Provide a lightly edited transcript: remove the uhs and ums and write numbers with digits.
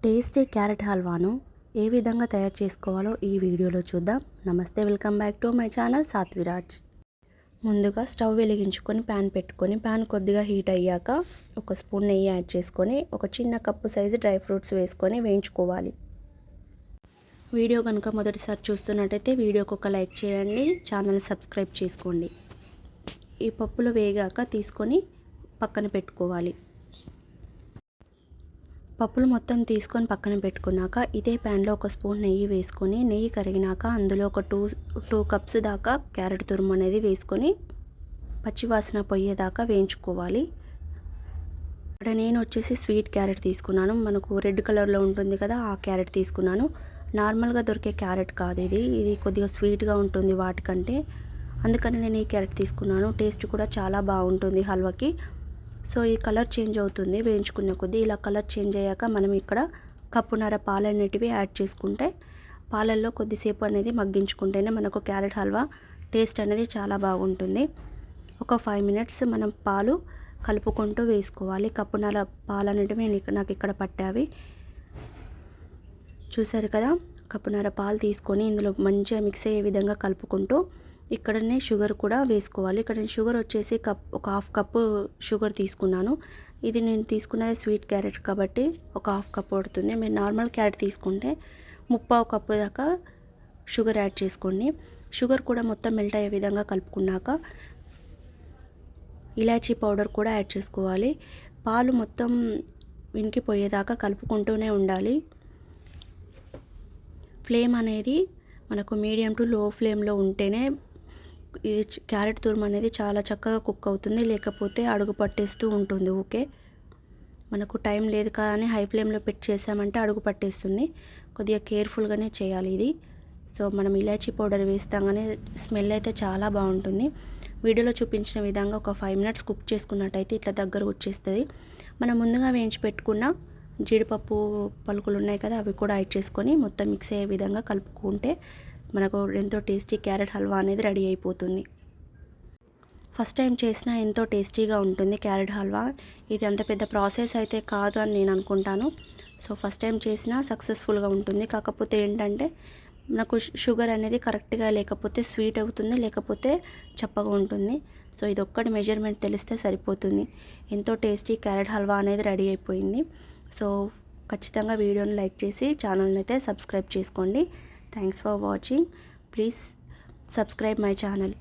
Tasty carrot హల్వాను ఏ విధంగా తయారు చేసుకోవాలో ఈ వీడియోలో చూద్దాం. నమస్తే, welcome back to my channel Satviraj. ముందుగా స్టవ్ వెలిగించుకొని ప్యాన్ పెట్టుకొని ప్యాన్ కొద్దిగా హీట్ అయ్యాక ఒక స్పూన్ నెయ్యి యాడ్ చేసుకొని ఒక చిన్న కప్పు సైజు డ్రై ఫ్రూట్స్ వేసుకొని వేయించుకోవాలి. వీడియో కనుక మొదటిసారి చూస్తున్నట్టయితే వీడియోకి ఒక లైక్ చేయండి, ఛానల్ సబ్స్క్రైబ్ చేసుకోండి. ఈ పప్పులు వేగాక తీసుకొని పక్కన పెట్టుకోవాలి. పప్పులు మొత్తం తీసుకొని పక్కన పెట్టుకున్నాక ఇదే ప్యాన్లో ఒక స్పూన్ నెయ్యి వేసుకొని నెయ్యి కరిగినాక అందులో ఒక టూ కప్స్ దాకా క్యారెట్ తురుము అనేది వేసుకొని పచ్చివాసన పోయేదాకా వేయించుకోవాలి. ఇక్కడ నేను వచ్చేసి స్వీట్ క్యారెట్ తీసుకున్నాను. మనకు రెడ్ కలర్లో ఉంటుంది కదా, ఆ క్యారెట్ తీసుకున్నాను. నార్మల్గా దొరికే క్యారెట్ కాదు ఇది కొద్దిగా స్వీట్గా ఉంటుంది వాటికంటే, అందుకని నేను ఈ క్యారెట్ తీసుకున్నాను. టేస్ట్ కూడా చాలా బాగుంటుంది హల్వాకి. సో ఈ కలర్ చేంజ్ అవుతుంది వేయించుకునే కొద్దీ. ఇలా కలర్ చేంజ్ అయ్యాక మనం ఇక్కడ కప్పున్నర పాలు అనేటివి యాడ్ చేసుకుంటే పాలల్లో కొద్దిసేపు అనేది మగ్గించుకుంటేనే మనకు క్యారెట్ హల్వా టేస్ట్ అనేది చాలా బాగుంటుంది. ఒక 5 మినిట్స్ మనం పాలు కలుపుకుంటూ వేసుకోవాలి. కప్పున్నర పాలు అనేటివి నాకు ఇక్కడ పట్టావి. చూసారు కదా, కప్పున్నర పాలు తీసుకొని ఇందులో మంచిగా మిక్స్ అయ్యే విధంగా కలుపుకుంటూ ఇక్కడనే షుగర్ కూడా వేసుకోవాలి. ఇక్కడ నేను షుగర్ వచ్చేసి ఒక హాఫ్ కప్పు షుగర్ తీసుకున్నాను. ఇది నేను తీసుకున్నది స్వీట్ క్యారెట్ కాబట్టి ఒక హాఫ్ కప్ పడుతుంది. మీరు నార్మల్ క్యారెట్ తీసుకుంటే 3/4 కప్పు దాకా షుగర్ యాడ్ చేసుకోండి. షుగర్ కూడా మొత్తం మెల్ట్ అయ్యే విధంగా కలుపుకున్నాక ఇలాచీ పౌడర్ కూడా యాడ్ చేసుకోవాలి. పాలు మొత్తం వినికిపోయేదాకా కలుపుకుంటూనే ఉండాలి. ఫ్లేమ్ అనేది మనకు మీడియం టు లో ఫ్లేమ్లో ఉంటేనే ఇది క్యారెట్ తురుము అనేది చాలా చక్కగా కుక్ అవుతుంది, లేకపోతే అడుగు పట్టేస్తూ ఉంటుంది. ఓకే, మనకు టైం లేదు కానీ హై ఫ్లేమ్లో పెట్టి చేసామంటే అడుగు పట్టేస్తుంది. కొద్దిగా కేర్ఫుల్గానే చేయాలి ఇది. సో మనం ఇలాచీ పౌడర్ వేస్తాగానే స్మెల్ అయితే చాలా బాగుంటుంది. వీడియోలో చూపించిన విధంగా ఒక 5 మినిట్స్ కుక్ చేసుకున్నట్టయితే ఇట్లా దగ్గర వచ్చేస్తుంది. మనం ముందుగా వేయించి పెట్టుకున్న జీడిపప్పు పలుకులు ఉన్నాయి కదా, అవి కూడా యాడ్ చేసుకొని మొత్తం మిక్స్ అయ్యే విధంగా కలుపుకుంటే మనకు ఎంతో టేస్టీ క్యారెట్ హల్వా అనేది రెడీ అయిపోతుంది. ఫస్ట్ టైం చేసినా ఎంతో టేస్టీగా ఉంటుంది క్యారెట్ హల్వా. ఇది అంత పెద్ద ప్రాసెస్ అయితే కాదు అని నేను అనుకుంటాను. సో ఫస్ట్ టైం చేసినా సక్సెస్ఫుల్గా ఉంటుంది. కాకపోతే ఏంటంటే నాకు షుగర్ అనేది కరెక్ట్గా లేకపోతే స్వీట్ అవుతుంది, లేకపోతే చప్పగా ఉంటుంది. సో ఇది ఒక్కటి మెజర్మెంట్ తెలిస్తే సరిపోతుంది. ఎంతో టేస్టీ క్యారెట్ హల్వా అనేది రెడీ అయిపోయింది. సో ఖచ్చితంగా వీడియోని లైక్ చేసి ఛానల్ని అయితే సబ్స్క్రైబ్ చేసుకోండి. Thanks for watching. Please subscribe my channel.